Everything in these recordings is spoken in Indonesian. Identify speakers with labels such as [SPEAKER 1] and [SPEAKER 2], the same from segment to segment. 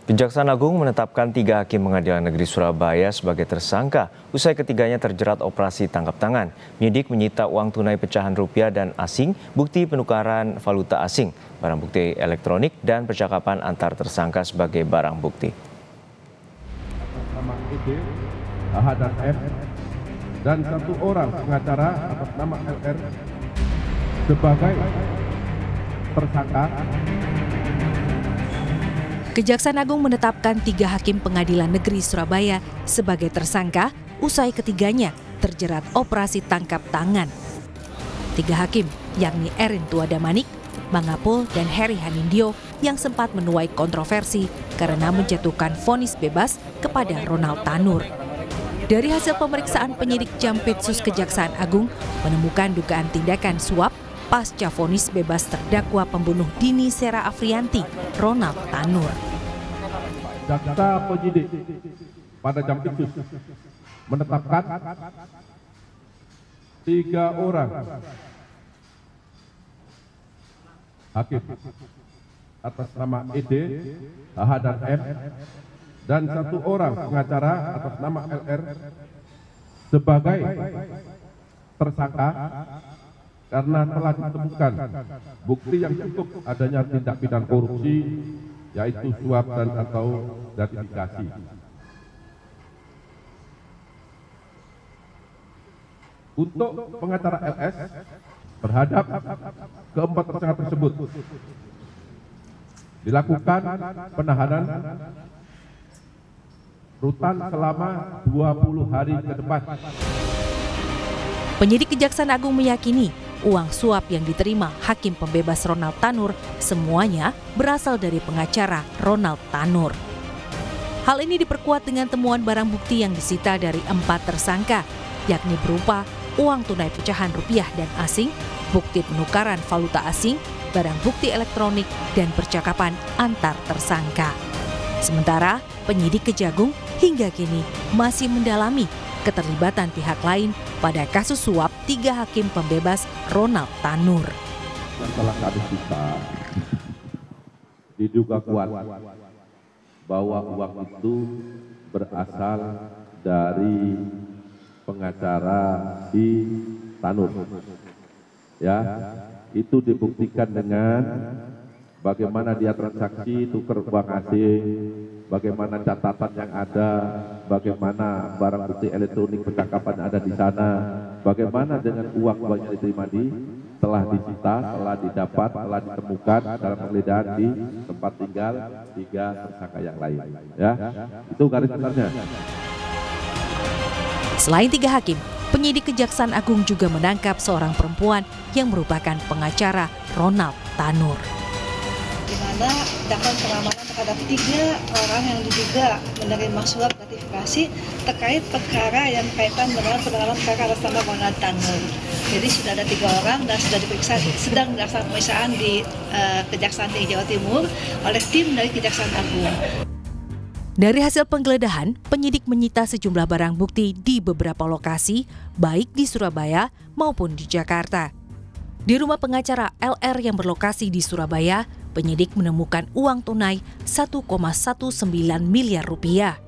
[SPEAKER 1] Kejaksaan Agung menetapkan 3 hakim Pengadilan Negeri Surabaya sebagai tersangka usai ketiganya terjerat operasi tangkap tangan. Penyidik menyita uang tunai pecahan rupiah dan asing, bukti penukaran valuta asing, barang bukti elektronik, dan percakapan antar tersangka sebagai barang bukti.
[SPEAKER 2] Nama ED, AH dan M, dan 1 orang pengacara atas nama LR sebagai tersangka.
[SPEAKER 3] Kejaksaan Agung menetapkan 3 hakim Pengadilan Negeri Surabaya sebagai tersangka usai ketiganya terjerat operasi tangkap tangan. 3 hakim, yakni Erin Tuadamanik, Mangapul, dan Heri Hanindyo yang sempat menuai kontroversi karena menjatuhkan vonis bebas kepada Ronald Tanur. Dari hasil pemeriksaan penyidik Jampitsus Kejaksaan Agung menemukan dugaan tindakan suap pasca vonis bebas terdakwa pembunuh Dini Sera Afrianti, Ronald Tanur.
[SPEAKER 2] Jaksa penyidik pada Jampitsus menetapkan 3 orang hakim atas nama ED, AH dan M, dan 1 orang pengacara atas nama LR sebagai tersangka karena telah ditemukan bukti yang cukup adanya tindak pidana korupsi, yaitu suap dan atau gratifikasi. Untuk pengacara LS terhadap keempat tersangka tersebut dilakukan penahanan rutan selama 20 hari ke depan.
[SPEAKER 3] Penyidik Kejaksaan Agung meyakini uang suap yang diterima hakim pembebas Ronald Tanur semuanya berasal dari pengacara Ronald Tanur. Hal ini diperkuat dengan temuan barang bukti yang disita dari 4 tersangka, yakni berupa uang tunai pecahan rupiah dan asing, bukti penukaran valuta asing, barang bukti elektronik, dan percakapan antar tersangka. Sementara penyidik Kejagung hingga kini masih mendalami keterlibatan pihak lain pada kasus suap 3 hakim pembebas Ronald Tanur.
[SPEAKER 2] Setelah kami kita diduga kuat bahwa uang itu berasal dari pengacara di Tanur. Ya, itu dibuktikan dengan bagaimana dia transaksi tukar uang asing, bagaimana catatan yang ada, bagaimana barang bukti elektronik percakapan ada di sana, bagaimana dengan uang yang diterima telah disita, telah didapat, telah ditemukan dalam penggeledahan di tempat tinggal 3 tersangka yang lain. Ya, itu garis besarnya.
[SPEAKER 3] Selain 3 hakim, penyidik Kejaksaan Agung juga menangkap seorang perempuan yang merupakan pengacara Ronald Tanur.
[SPEAKER 4] Di mana dakwaan pengamanan terhadap 3 orang yang diduga menerima suap gratifikasi terkait perkara yang kaitan dengan penanganan perkara atas nama Ronald Tanur. Jadi sudah ada 3 orang dan sudah diperiksa, sedang dilaksanakan pemeriksaan di Kejaksaan Tinggi Jawa Timur oleh tim dari Kejaksaan Agung.
[SPEAKER 3] Dari hasil penggeledahan, penyidik menyita sejumlah barang bukti di beberapa lokasi, baik di Surabaya maupun di Jakarta. Di rumah pengacara LR yang berlokasi di Surabaya, penyidik menemukan uang tunai 1,19 miliar rupiah.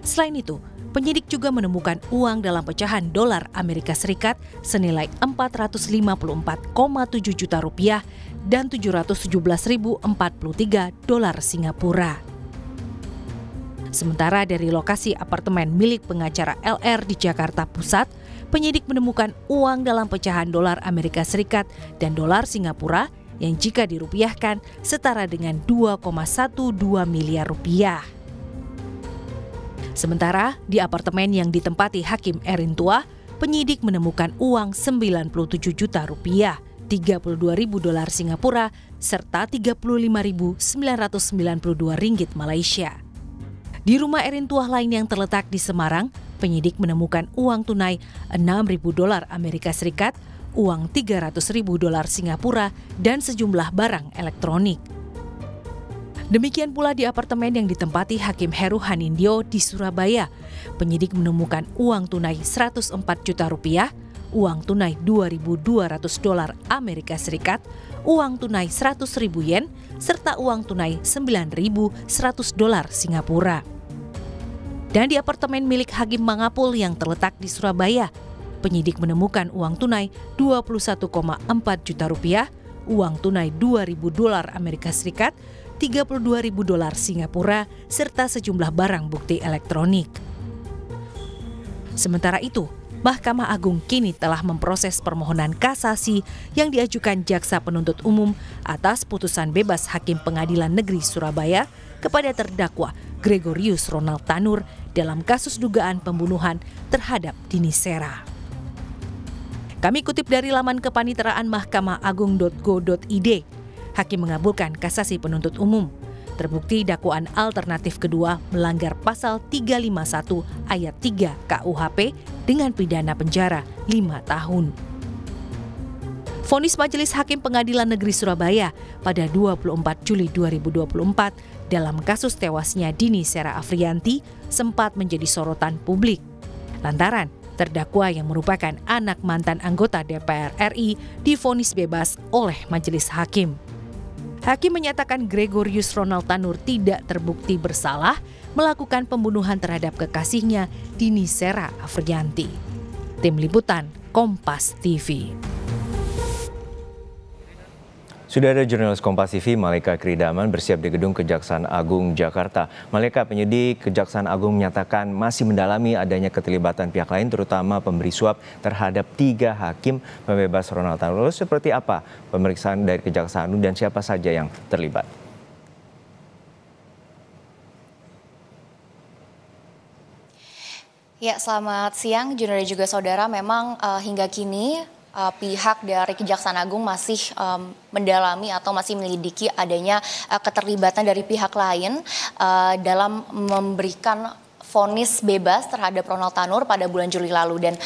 [SPEAKER 3] Selain itu, penyidik juga menemukan uang dalam pecahan dolar Amerika Serikat senilai 454,7 juta rupiah dan 717.043 dolar Singapura. Sementara dari lokasi apartemen milik pengacara LR di Jakarta Pusat, penyidik menemukan uang dalam pecahan dolar Amerika Serikat dan dolar Singapura yang jika dirupiahkan setara dengan 2,12 miliar rupiah. Sementara di apartemen yang ditempati Hakim Erin Tua, penyidik menemukan uang 97 juta rupiah, 32.000 dolar Singapura, serta 35.992 ringgit Malaysia. Di rumah Erin Tuah lain yang terletak di Semarang, penyidik menemukan uang tunai 6.000 dolar Amerika Serikat, uang 300.000 dolar Singapura, dan sejumlah barang elektronik. Demikian pula di apartemen yang ditempati Hakim Heru Hanindyo di Surabaya, penyidik menemukan uang tunai 104 juta rupiah, uang tunai 2.200 dolar Amerika Serikat, uang tunai 100.000 yen, serta uang tunai $9.100 Singapura. Dan di apartemen milik Hakim Mangapul yang terletak di Surabaya, penyidik menemukan uang tunai 21,4 juta rupiah, uang tunai $2.000 Amerika Serikat, $32.000 Singapura, serta sejumlah barang bukti elektronik. Sementara itu, Mahkamah Agung kini telah memproses permohonan kasasi yang diajukan Jaksa Penuntut Umum atas putusan bebas Hakim Pengadilan Negeri Surabaya kepada terdakwa Gregorius Ronald Tanur dalam kasus dugaan pembunuhan terhadap Dini Sera. Kami kutip dari laman kepaniteraan mahkamah-agung.go.id. Hakim mengabulkan kasasi penuntut umum. Terbukti dakwaan alternatif kedua melanggar pasal 351 ayat 3 KUHP dengan pidana penjara 5 tahun. Vonis Majelis Hakim Pengadilan Negeri Surabaya pada 24 Juli 2024 dalam kasus tewasnya Dini Sera Afriyanti sempat menjadi sorotan publik. Lantaran terdakwa yang merupakan anak mantan anggota DPR RI divonis bebas oleh Majelis Hakim. Hakim menyatakan Gregorius Ronald Tanur tidak terbukti bersalah melakukan pembunuhan terhadap kekasihnya Dini Sera Afriyanti. Tim Liputan Kompas TV.
[SPEAKER 1] Sudah ada jurnalis Kompas TV, Malika Kridaman, bersiap di Gedung Kejaksaan Agung Jakarta. Malika, penyidik Kejaksaan Agung menyatakan masih mendalami adanya keterlibatan pihak lain, terutama pemberi suap terhadap 3 hakim pembebas Ronald Tanur. Lalu seperti apa pemeriksaan dari Kejaksaan Agung dan siapa saja yang terlibat?
[SPEAKER 5] Ya, selamat siang, jurnalis juga saudara. Memang hingga kini pihak dari Kejaksaan Agung masih mendalami atau masih menyelidiki adanya keterlibatan dari pihak lain dalam memberikan vonis bebas terhadap Ronald Tanur pada bulan Juli lalu. Dan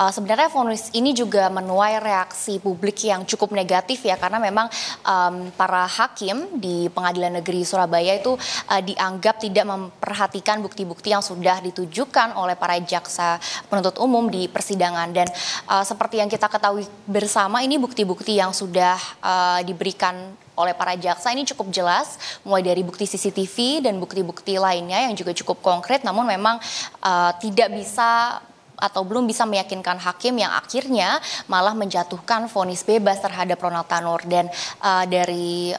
[SPEAKER 5] sebenarnya vonis ini juga menuai reaksi publik yang cukup negatif ya, karena memang para hakim di Pengadilan Negeri Surabaya itu dianggap tidak memperhatikan bukti-bukti yang sudah ditujukan oleh para jaksa penuntut umum di persidangan. Dan seperti yang kita ketahui bersama, ini bukti-bukti yang sudah diberikan oleh para jaksa ini cukup jelas, mulai dari bukti CCTV dan bukti-bukti lainnya yang juga cukup konkret, namun memang tidak bisa atau belum bisa meyakinkan hakim yang akhirnya malah menjatuhkan vonis bebas terhadap Ronald Tanur. Dan dari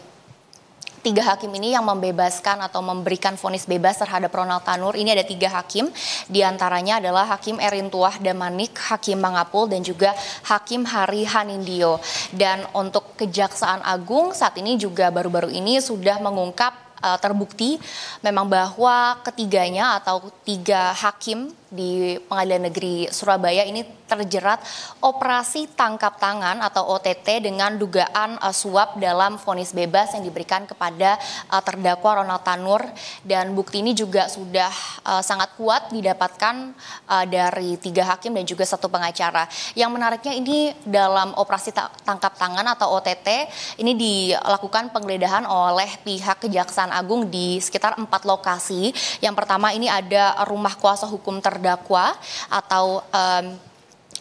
[SPEAKER 5] 3 hakim ini yang membebaskan atau memberikan vonis bebas terhadap Ronald Tanur, ini ada 3 hakim, diantaranya adalah Hakim Erintuah Damanik, Hakim Mangapul, dan juga Hakim Hari Hanindyo. Dan untuk Kejaksaan Agung saat ini juga baru-baru ini sudah mengungkap terbukti memang bahwa ketiganya atau 3 hakim di Pengadilan Negeri Surabaya ini terjerat operasi tangkap tangan atau OTT dengan dugaan suap dalam vonis bebas yang diberikan kepada terdakwa Ronald Tanur. Dan bukti ini juga sudah sangat kuat didapatkan dari 3 hakim dan juga 1 pengacara. Yang menariknya ini dalam operasi tangkap tangan atau OTT ini dilakukan penggeledahan oleh pihak Kejaksaan Agung di sekitar 4 lokasi. Yang pertama ini ada rumah kuasa hukum terdakwa atau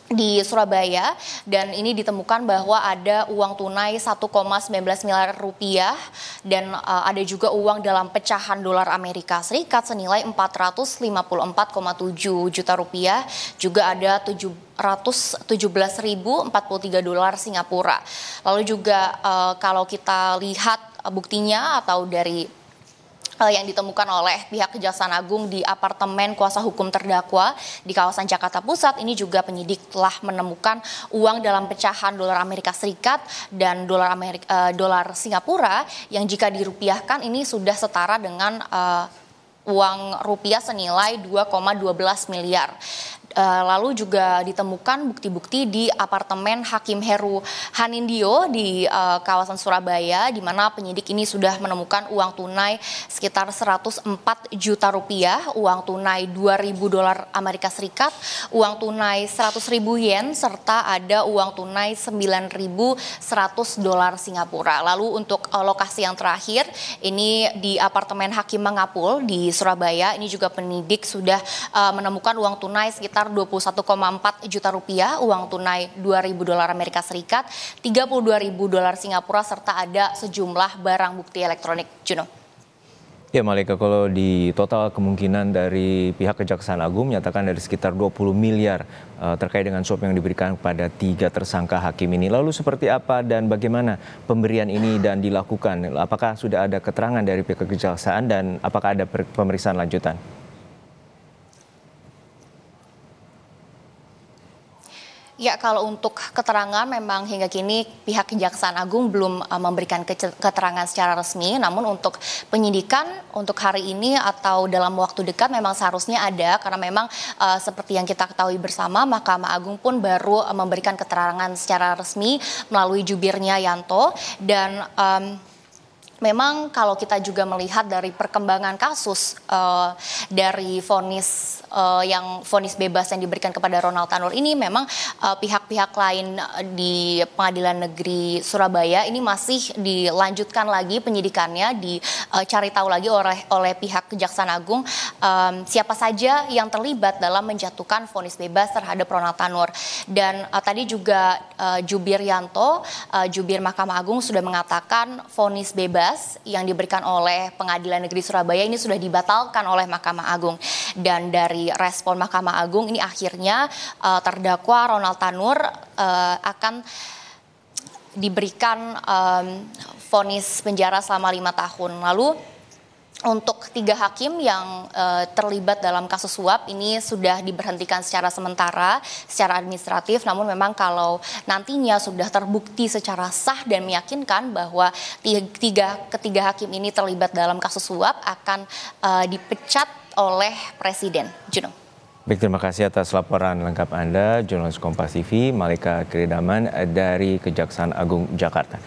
[SPEAKER 5] di Surabaya, dan ini ditemukan bahwa ada uang tunai 1,19 miliar rupiah dan ada juga uang dalam pecahan dolar Amerika Serikat senilai 454,7 juta rupiah, juga ada 717.043 dolar Singapura. Lalu juga kalau kita lihat buktinya atau dari yang ditemukan oleh pihak Kejaksaan Agung di apartemen kuasa hukum terdakwa di kawasan Jakarta Pusat, ini juga penyidik telah menemukan uang dalam pecahan dolar Amerika Serikat dan dolar Singapura yang jika dirupiahkan ini sudah setara dengan uang rupiah senilai 2,12 miliar. Lalu juga ditemukan bukti-bukti di apartemen Hakim Heru Hanindyo di kawasan Surabaya, di mana penyidik ini sudah menemukan uang tunai sekitar 104 juta rupiah, uang tunai 2.000 dolar Amerika Serikat, uang tunai 100.000 yen, serta ada uang tunai 9.100 dolar Singapura. Lalu untuk lokasi yang terakhir ini di apartemen Hakim Mangapul di Surabaya. Ini juga penyidik sudah menemukan uang tunai sekitar 21,4 juta rupiah, uang tunai 2.000 dolar Amerika Serikat, 32.000 dolar Singapura, serta ada sejumlah barang bukti elektronik. Juno.
[SPEAKER 1] Ya Malika, kalau di total kemungkinan dari pihak Kejaksaan Agung menyatakan dari sekitar 20 miliar terkait dengan suap yang diberikan kepada 3 tersangka hakim ini. Lalu seperti apa dan bagaimana pemberian ini dan dilakukan? Apakah sudah ada keterangan dari pihak Kejaksaan dan apakah ada pemeriksaan lanjutan?
[SPEAKER 5] Ya, kalau untuk keterangan memang hingga kini pihak Kejaksaan Agung belum memberikan keterangan secara resmi. Namun untuk penyidikan untuk hari ini atau dalam waktu dekat memang seharusnya ada, karena memang seperti yang kita ketahui bersama, Mahkamah Agung pun baru memberikan keterangan secara resmi melalui jubirnya Yanto. Dan memang kalau kita juga melihat dari perkembangan kasus dari vonis bebas yang diberikan kepada Ronald Tanur ini, memang pihak-pihak lain di Pengadilan Negeri Surabaya ini masih dilanjutkan lagi penyidikannya, dicari tahu lagi oleh pihak Kejaksaan Agung siapa saja yang terlibat dalam menjatuhkan vonis bebas terhadap Ronald Tanur. Dan tadi juga Jubir Yanto, Jubir Mahkamah Agung, sudah mengatakan vonis bebas yang diberikan oleh Pengadilan Negeri Surabaya ini sudah dibatalkan oleh Mahkamah Agung. Dan dari respon Mahkamah Agung ini akhirnya terdakwa Ronald Tanur akan diberikan vonis penjara selama 5 tahun. Lalu untuk 3 hakim yang terlibat dalam kasus suap ini sudah diberhentikan secara sementara, secara administratif. Namun memang kalau nantinya sudah terbukti secara sah dan meyakinkan bahwa ketiga hakim ini terlibat dalam kasus suap, akan dipecat oleh Presiden. Juno.
[SPEAKER 1] Baik, terima kasih atas laporan lengkap Anda, jurnalis Kompas TV, Malika Kiridaman dari Kejaksaan Agung Jakarta.